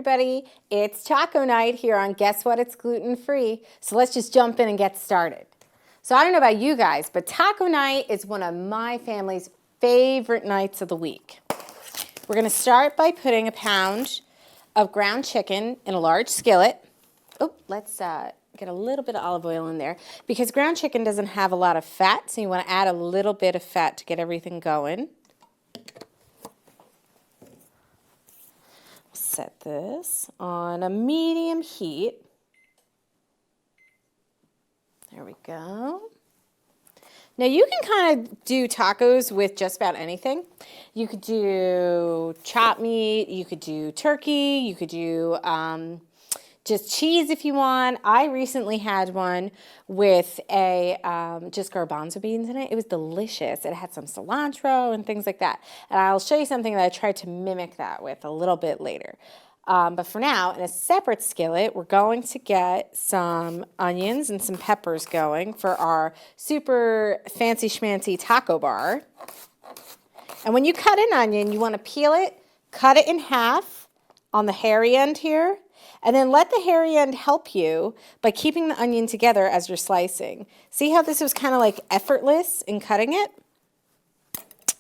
everybody. It's taco night here on Guess What? It's Gluten Free. So let's just jump in and get started. So I don't know about you guys, but taco night is one of my family's favorite nights of the week. We're going to start by putting a pound of ground chicken in a large skillet. Oh, let's get a little bit of olive oil in there because ground chicken doesn't have a lot of fat, so you want to add a little bit of fat to get everything going. Set this on a medium heat. There we go. Now you can kind of do tacos with just about anything. You could do chopped meat, you could do turkey, you could do just cheese if you want. I recently had one with a just garbanzo beans in it. It was delicious. It had some cilantro and things like that. And I'll show you something that I tried to mimic that with a little bit later. But for now, in a separate skillet, we're going to get some onions and some peppers going for our super fancy schmancy taco bar. And when you cut an onion, you want to peel it, cut it in half on the hairy end here, and then let the hairy end help you by keeping the onion together as you're slicing. See how this was kind of like effortless in cutting it?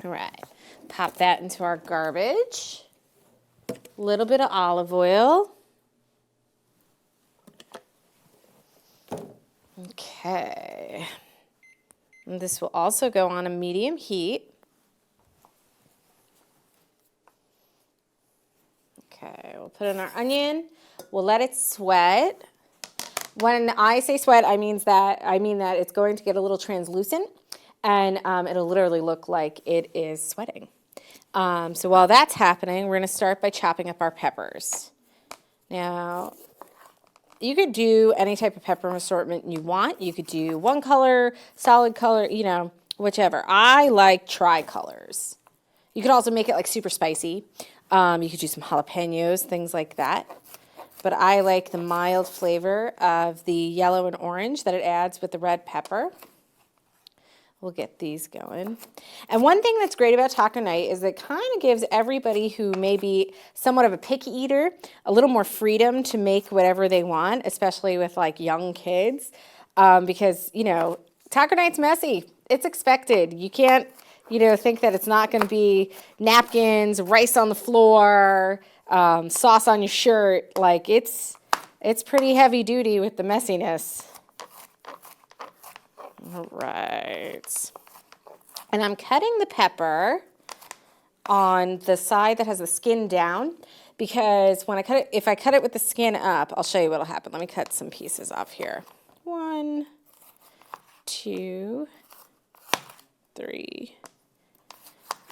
All right, pop that into our garbage. A little bit of olive oil. Okay. And this will also go on a medium heat. Okay, we'll put in our onion. We'll let it sweat. When I say sweat, I mean that it's going to get a little translucent, and it'll literally look like it is sweating. So while that's happening, we're going to start by chopping up our peppers. Now, you could do any type of pepper assortment you want. You could do one color, solid color, you know, whichever. I like tricolors. You could also make it like super spicy. You could do some jalapenos, things like that. But I like the mild flavor of the yellow and orange that it adds with the red pepper. We'll get these going. And one thing that's great about taco night is it kind of gives everybody who may be somewhat of a picky eater a little more freedom to make whatever they want, especially with like young kids. Because, you know, taco night's messy. It's expected. You can't, you know, think that it's not going to be napkins, rice on the floor, sauce on your shirt. Like it's pretty heavy duty with the messiness. All right. And I'm cutting the pepper on the side that has the skin down because when I cut it, if I cut it with the skin up, I'll show you what'll happen. Let me cut some pieces off here. 1, 2, 3.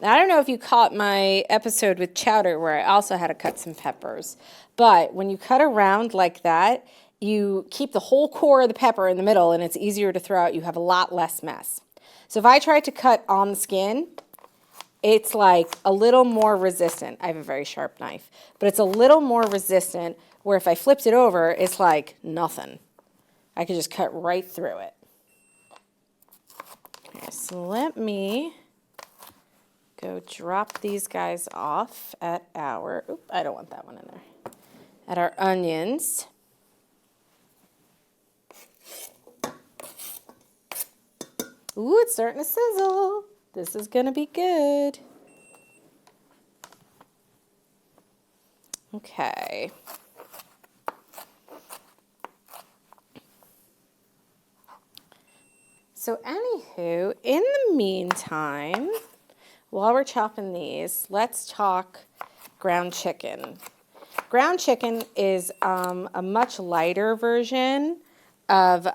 Now, I don't know if you caught my episode with chowder where I also had to cut some peppers, but when you cut around like that, you keep the whole core of the pepper in the middle and it's easier to throw out. You have a lot less mess. So if I try to cut on the skin, it's like a little more resistant. I have a very sharp knife, but it's a little more resistant where if I flipped it over, it's like nothing. I could just cut right through it. Okay, so let me go drop these guys off at our, I don't want that one in there, at our onions. Ooh, it's starting to sizzle. This is going to be good. Okay. So anywho, in the meantime, while we're chopping these, let's talk ground chicken. Ground chicken is a much lighter version of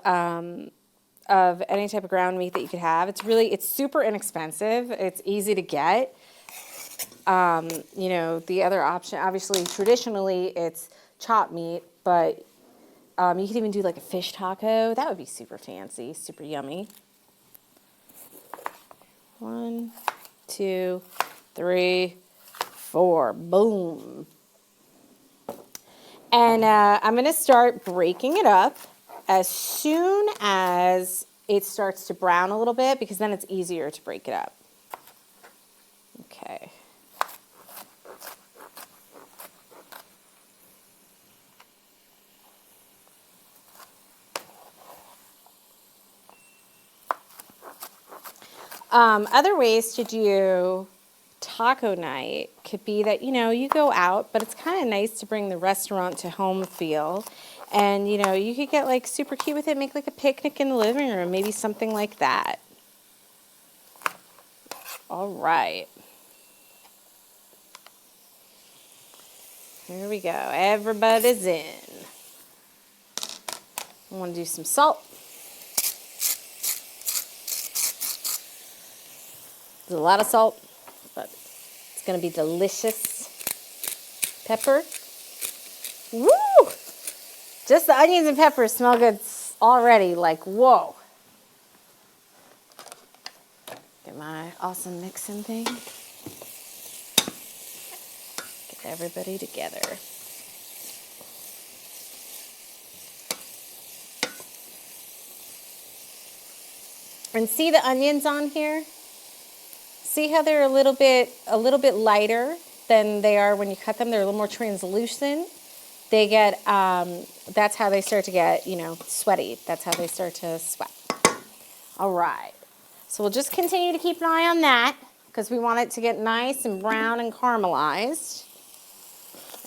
any type of ground meat that you could have. It's super inexpensive. It's easy to get. You know, the other option, obviously, traditionally, it's chopped meat, but you could even do like a fish taco. That would be super fancy, super yummy. 1, 2, 3, 4. Boom. And I'm going to start breaking it up as soon as it starts to brown a little bit because then it's easier to break it up. Okay. Other ways to do taco night could be that, you go out, but it's kind of nice to bring the restaurant to home feel. And, you could get like super cute with it, make like a picnic in the living room, maybe something like that. All right. Here we go. Everybody's in. I want to do some salt. There's a lot of salt, but it's going to be delicious. Pepper. Woo! Just the onions and peppers smell good already, like, whoa. Get my awesome mixing thing. Get everybody together. And see the onions on here? See how they're a little bit lighter than they are when you cut them? They're a little more translucent. They get, that's how they start to get, sweaty. That's how they start to sweat. All right. So we'll just continue to keep an eye on that because we want it to get nice and brown and caramelized.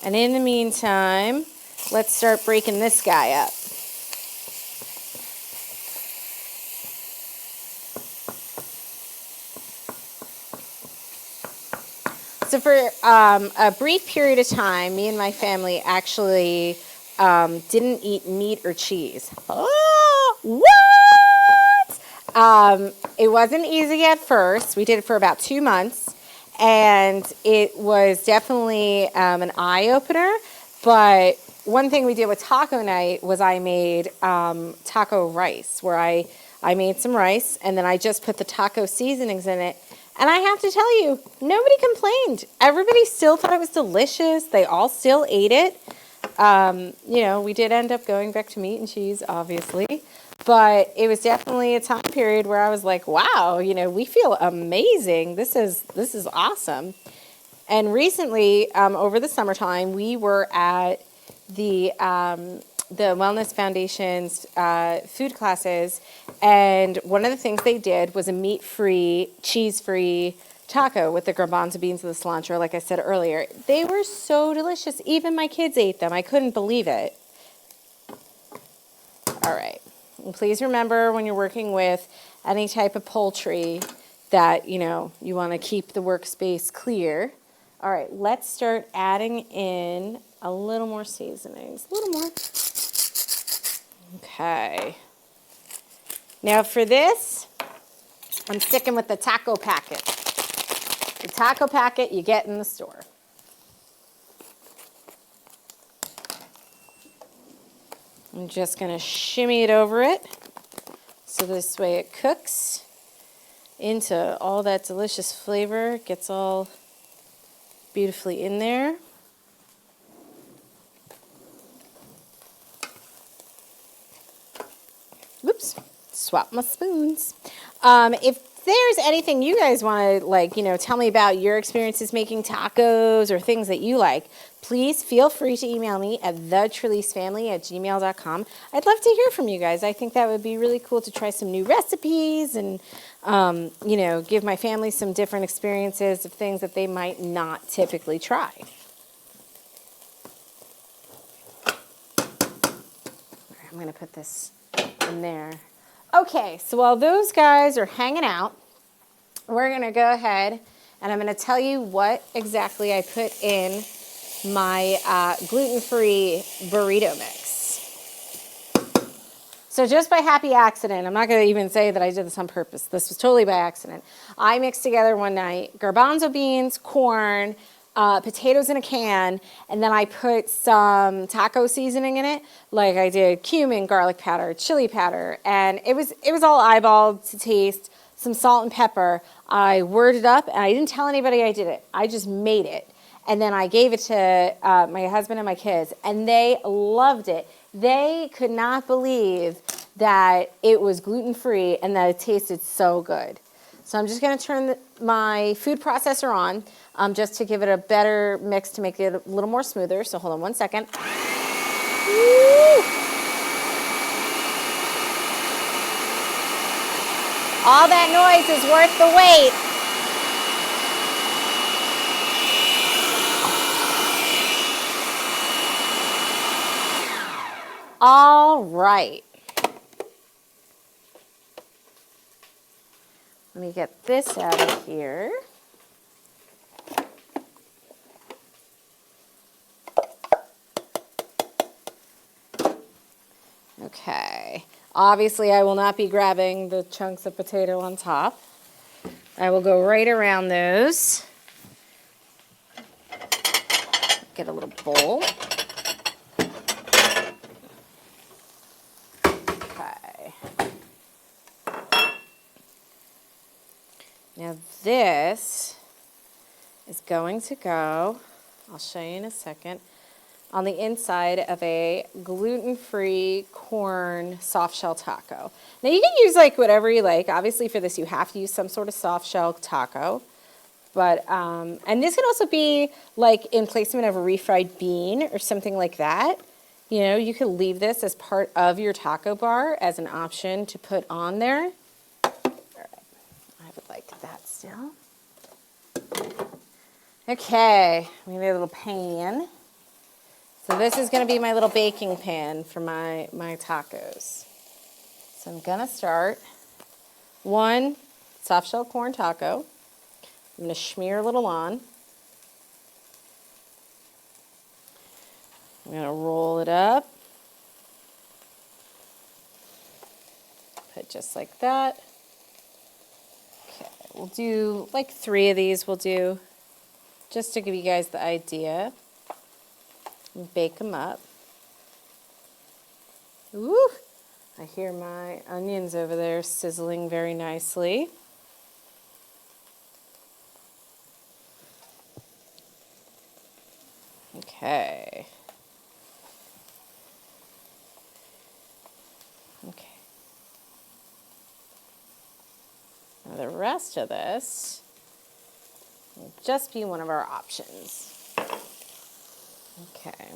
And in the meantime, let's start breaking this guy up. So for a brief period of time, me and my family actually didn't eat meat or cheese. Oh, what? It wasn't easy at first. We did it for about 2 months, and it was definitely an eye-opener. But one thing we did with taco night was I made taco rice, where I made some rice, and then I just put the taco seasonings in it. And I have to tell you, nobody complained. Everybody still thought it was delicious. They all still ate it. We did end up going back to meat and cheese, obviously. But it was definitely a time period where I was like, wow, we feel amazing. This is awesome. And recently, over the summertime, we were at the Wellness Foundation's food classes, and one of the things they did was a meat-free, cheese-free taco with the garbanzo beans and the cilantro, like I said earlier. They were so delicious. Even my kids ate them. I couldn't believe it. All right. And please remember when you're working with any type of poultry that, you want to keep the workspace clear. All right, let's start adding in a little more seasonings. A little more. Okay. Now for this, I'm sticking with the taco packet. The taco packet you get in the store. I'm just going to shimmy it over it so this way it cooks into all that delicious flavor. It gets all beautifully in there. Whoops, swap my spoons. If there's anything you guys want to, tell me about your experiences making tacos or things that you like, please feel free to email me at thetrelysefamily@gmail.com. I'd love to hear from you guys. I think that would be really cool to try some new recipes and, give my family some different experiences of things that they might not typically try. I'm going to put this in there. Okay, so while those guys are hanging out, we're going to go ahead and I'm going to tell you what exactly I put in my gluten-free burrito mix. So just by happy accident, I'm not going to even say that I did this on purpose. This was totally by accident. I mixed together one night garbanzo beans, corn, potatoes in a can, and then I put some taco seasoning in it, like I did cumin, garlic powder, chili powder, and it was all eyeballed to taste, some salt and pepper. I whirred it up, and I didn't tell anybody I did it. I just made it, and then I gave it to my husband and my kids, and they loved it. They could not believe that it was gluten-free and that it tasted so good. So I'm just going to turn my food processor on just to give it a better mix to make it a little more smoother. So hold on one second. Woo! All that noise is worth the wait. All right. Let me get this out of here. Okay. Obviously, I will not be grabbing the chunks of potato on top. I will go right around those. Get a little bowl. Okay. Now this is going to go, I'll show you in a second, on the inside of a gluten-free corn soft shell taco. Now you can use like whatever you like. Obviously for this you have to use some sort of soft shell taco. But, and this can also be like in placement of a refried bean or something like that. You know, you could leave this as part of your taco bar as an option to put on there. All right, I would like that still. Okay, we need a little pan. So this is going to be my little baking pan for my tacos. So I'm going to start one soft shell corn taco. I'm going to smear a little on. I'm going to roll it up. Put just like that. Okay, we'll do like 3 of these we'll do just to give you guys the idea. And bake them up. Ooh, I hear my onions over there sizzling very nicely. Okay. Okay. Now the rest of this will just be one of our options. Okay.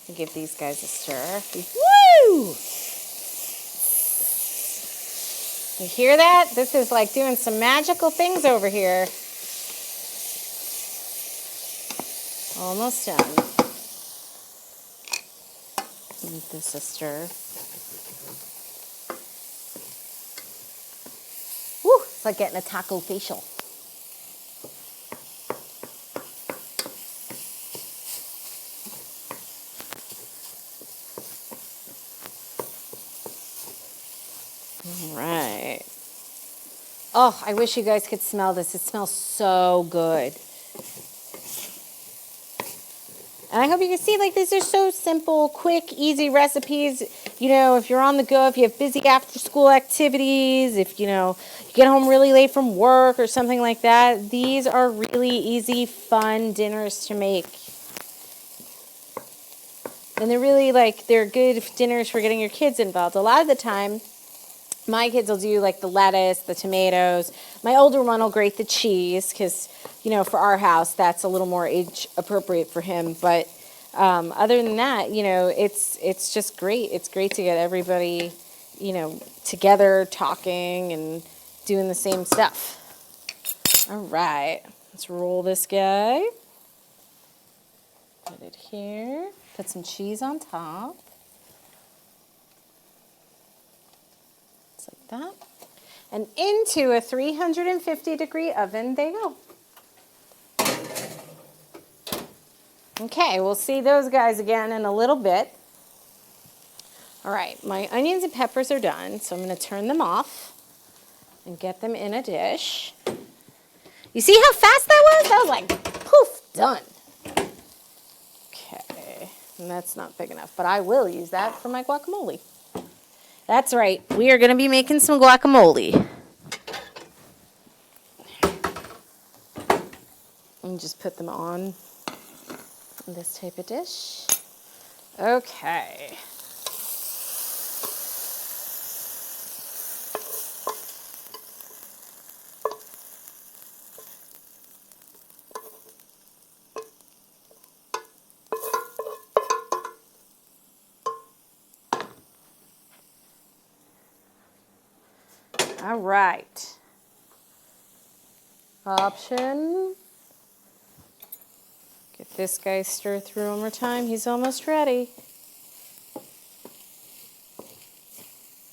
I'll give these guys a stir. Woo! You hear that? This is like doing some magical things over here. Almost done. Give this a stir. Woo! It's like getting a taco facial. All right. Oh, I wish you guys could smell this. It smells so good. And I hope you can see, like, these are so simple, quick, easy recipes. You know, if you're on the go, if you have busy after-school activities, if, you know, you get home really late from work or something like that, these are really easy, fun dinners to make. And they're really, like, they're good dinners for getting your kids involved. A lot of the time, my kids will do, like, the lettuce, the tomatoes. My older one will grate the cheese because, you know, for our house, that's a little more age appropriate for him. But other than that, you know, it's just great. It's great to get everybody, you know, together, talking and doing the same stuff. All right, let's roll this guy. Put it here. Put some cheese on top. Just like that. And into a 350-degree oven they go. Okay, we'll see those guys again in a little bit. All right, my onions and peppers are done, so I'm going to turn them off and get them in a dish. You see how fast that was? That was like, poof, done. Okay, and that's not big enough, but I will use that for my guacamole. That's right, we are going to be making some guacamole. And just put them on this type of dish. Okay. All right. Option. Get this guy stirred through one more time. He's almost ready.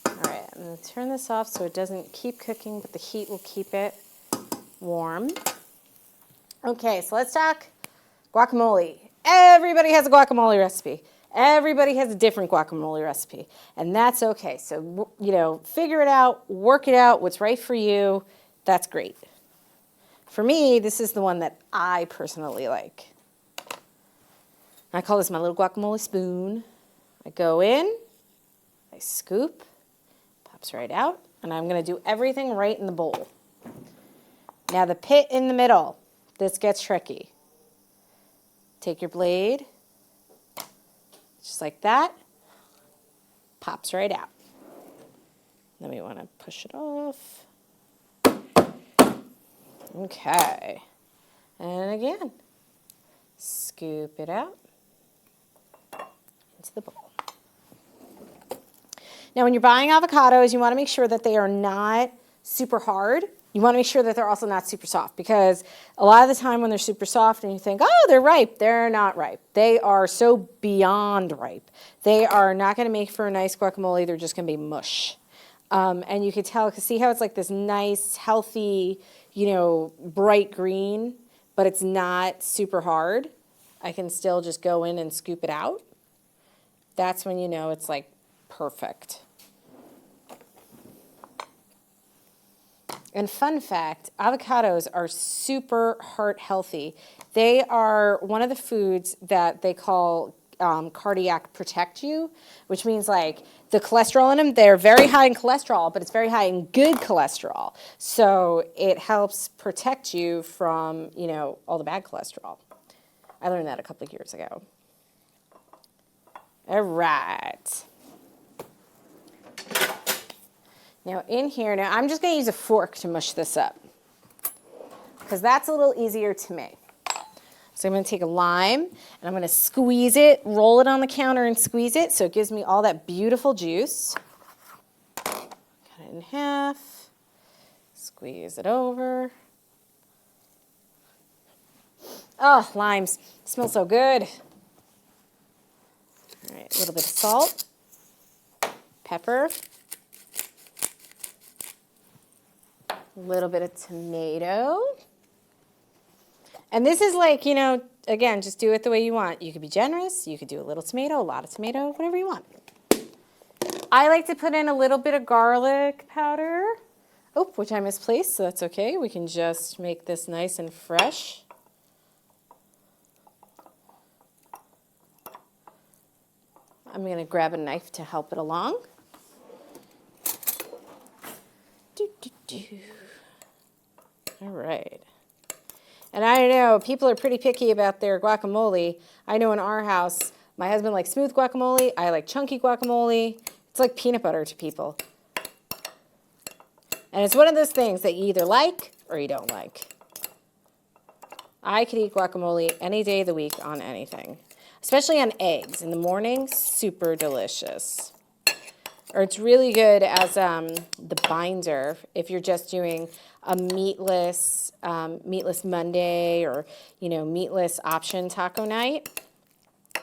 All right, I'm going to turn this off so it doesn't keep cooking, but the heat will keep it warm. Okay, so let's talk guacamole. Everybody has a guacamole recipe. Everybody has a different guacamole recipe, and that's okay. So, figure it out, work it out, what's right for you. That's great. For me, this is the one that I personally like. I call this my little guacamole spoon. I go in, I scoop, pops right out, and I'm going to do everything right in the bowl. Now the pit in the middle, this gets tricky. Take your blade, just like that, pops right out. Then we want to push it off. Okay. And again, scoop it out into the bowl. Now, when you're buying avocados, you want to make sure that they are not super hard. You want to make sure that they're also not super soft, because a lot of the time when they're super soft and you think, oh, they're ripe, they're not ripe. They are so beyond ripe. They are not going to make for a nice guacamole. They're just going to be mush. And you can tell, see how it's like this nice, healthy, bright green, but it's not super hard. I can still just go in and scoop it out. That's when you know it's like perfect. And fun fact, avocados are super heart healthy. They are one of the foods that they call cardiac protect you, which means like the cholesterol in them, they're very high in cholesterol, but it's very high in good cholesterol. So it helps protect you from, all the bad cholesterol. I learned that a couple of years ago. All right. Now in here, I'm just going to use a fork to mush this up, because that's a little easier to me. So I'm going to take a lime, and I'm going to squeeze it, roll it on the counter and squeeze it so it gives me all that beautiful juice. Cut it in half, squeeze it over. Oh, limes, smell so good. All right, a little bit of salt, pepper, a little bit of tomato. And this is like, again, just do it the way you want. You could be generous. You could do a little tomato, a lot of tomato, whatever you want. I like to put in a little bit of garlic powder. Oh, which I misplaced, so that's okay. We can just make this nice and fresh. I'm going to grab a knife to help it along. All right. And I know people are pretty picky about their guacamole. I know in our house, my husband likes smooth guacamole. I like chunky guacamole. It's like peanut butter to people. And it's one of those things that you either like or you don't like. I could eat guacamole any day of the week on anything, especially on eggs. In the morning, super delicious. Or it's really good as the binder if you're just doing a meatless Monday or, meatless option taco night.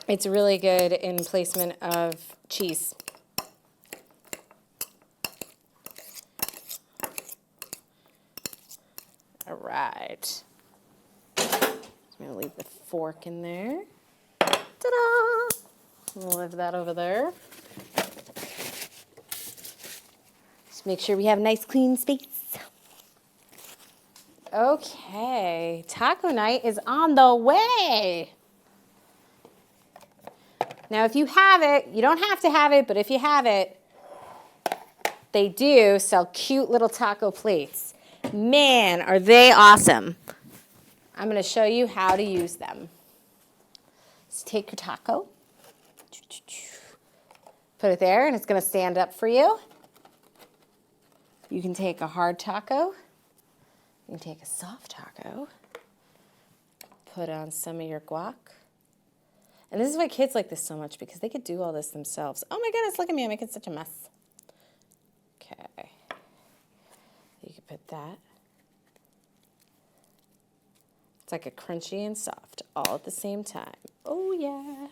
It's really good in placement of cheese. All right. I'm going to leave the fork in there. Ta-da! We'll leave that over there. Make sure we have a nice clean space. Okay, taco night is on the way. Now, if you have it, you don't have to have it, but if you have it, they do sell cute little taco plates. Man, are they awesome. I'm going to show you how to use them. So take your taco, put it there, and it's going to stand up for you. You can take a hard taco, you can take a soft taco, put on some of your guac. And this is why kids like this so much, because they could do all this themselves. Oh my goodness, look at me, I'm making such a mess. Okay. You could put that. It's like a crunchy and soft all at the same time. Oh yeah.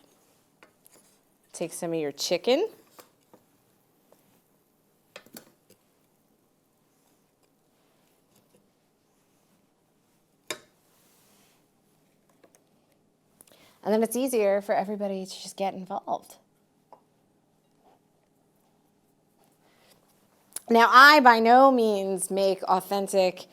Take some of your chicken. And then it's easier for everybody to just get involved. Now, I by no means make authentic,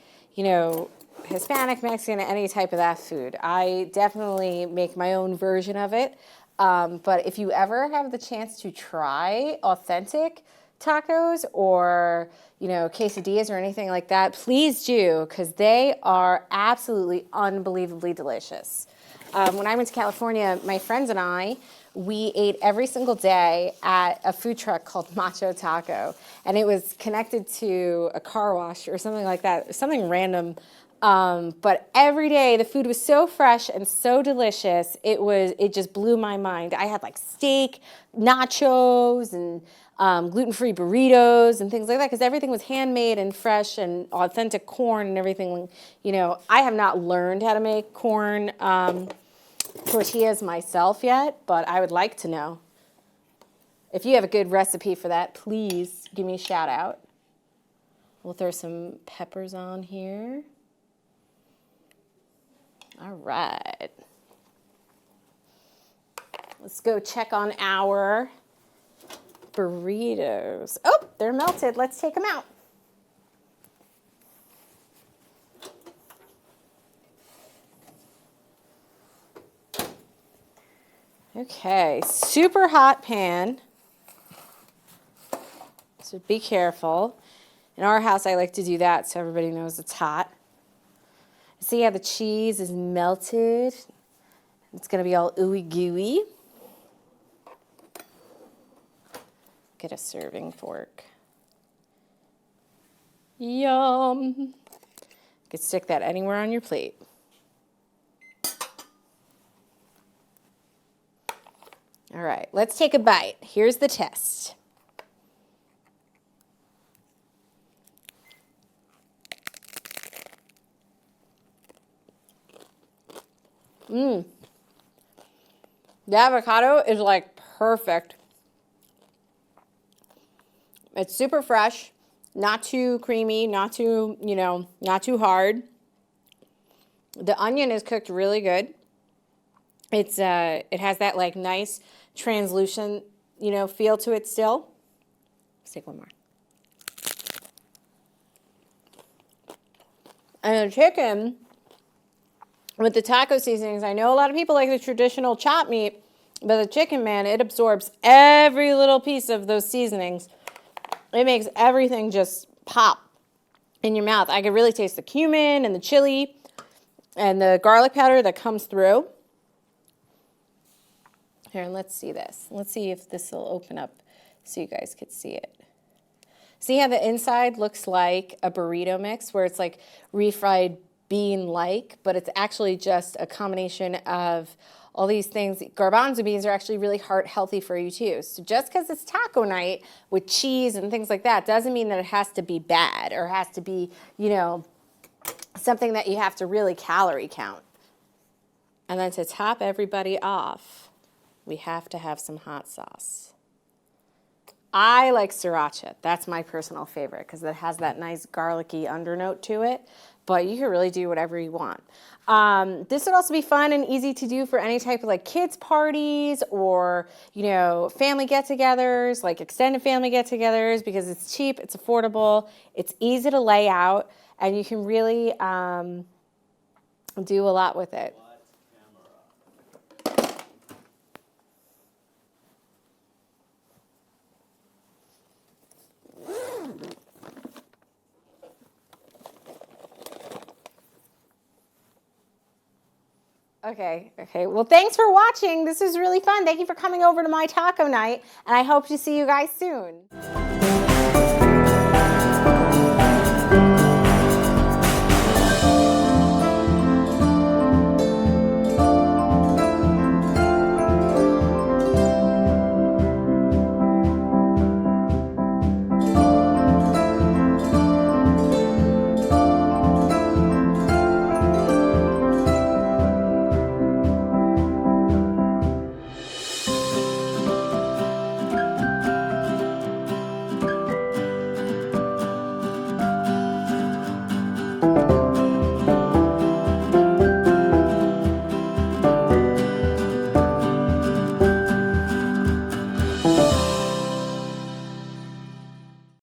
Hispanic, Mexican, any type of that food. I definitely make my own version of it. But if you ever have the chance to try authentic tacos or, quesadillas or anything like that, please do, because they are absolutely unbelievably delicious. When I went to California, my friends and I, we ate every single day at a food truck called Macho Taco. And it was connected to a car wash or something like that, something random. But every day the food was so fresh and so delicious. It just blew my mind. I had like steak, nachos, and gluten-free burritos and things like that because everything was handmade and fresh and authentic corn and everything. I have not learned how to make corn tortillas myself yet, but I would like to know. If you have a good recipe for that, please give me a shout out. We'll throw some peppers on here. All right. Let's go check on our burritos. Oh, they're melted. Let's take them out. Okay, super hot pan. So be careful. In our house, I like to do that so everybody knows it's hot. See how the cheese is melted? It's going to be all ooey gooey. Get a serving fork. Yum. You could stick that anywhere on your plate. All right, let's take a bite. Here's the test. The avocado is like perfect. It's super fresh, not too creamy, not too, not too hard. The onion is cooked really good. It has that like nice translucent, feel to it still. Let's take one more. And the chicken with the taco seasonings, I know a lot of people like the traditional chopped meat, but the chicken, man, it absorbs every little piece of those seasonings. It makes everything just pop in your mouth. I could really taste the cumin and the chili and the garlic powder that comes through. Here, let's see this. Let's see if this will open up so you guys could see it. See how the inside looks like a burrito mix where it's like refried bean-like, but it's actually just a combination of all these things. Garbanzo beans are actually really heart healthy for you too. So just because it's taco night with cheese and things like that doesn't mean that it has to be bad or has to be, something that you have to really calorie count. And then to top everybody off, we have to have some hot sauce. I like sriracha. That's my personal favorite because it has that nice garlicky undernote to it. But you can really do whatever you want. This would also be fun and easy to do for any type of like kids parties or, family get-togethers, like extended family get-togethers because it's cheap, it's affordable, it's easy to lay out, and you can really do a lot with it. Okay. Well, thanks for watching. This was really fun. Thank you for coming over to my taco night, and I hope to see you guys soon. bye.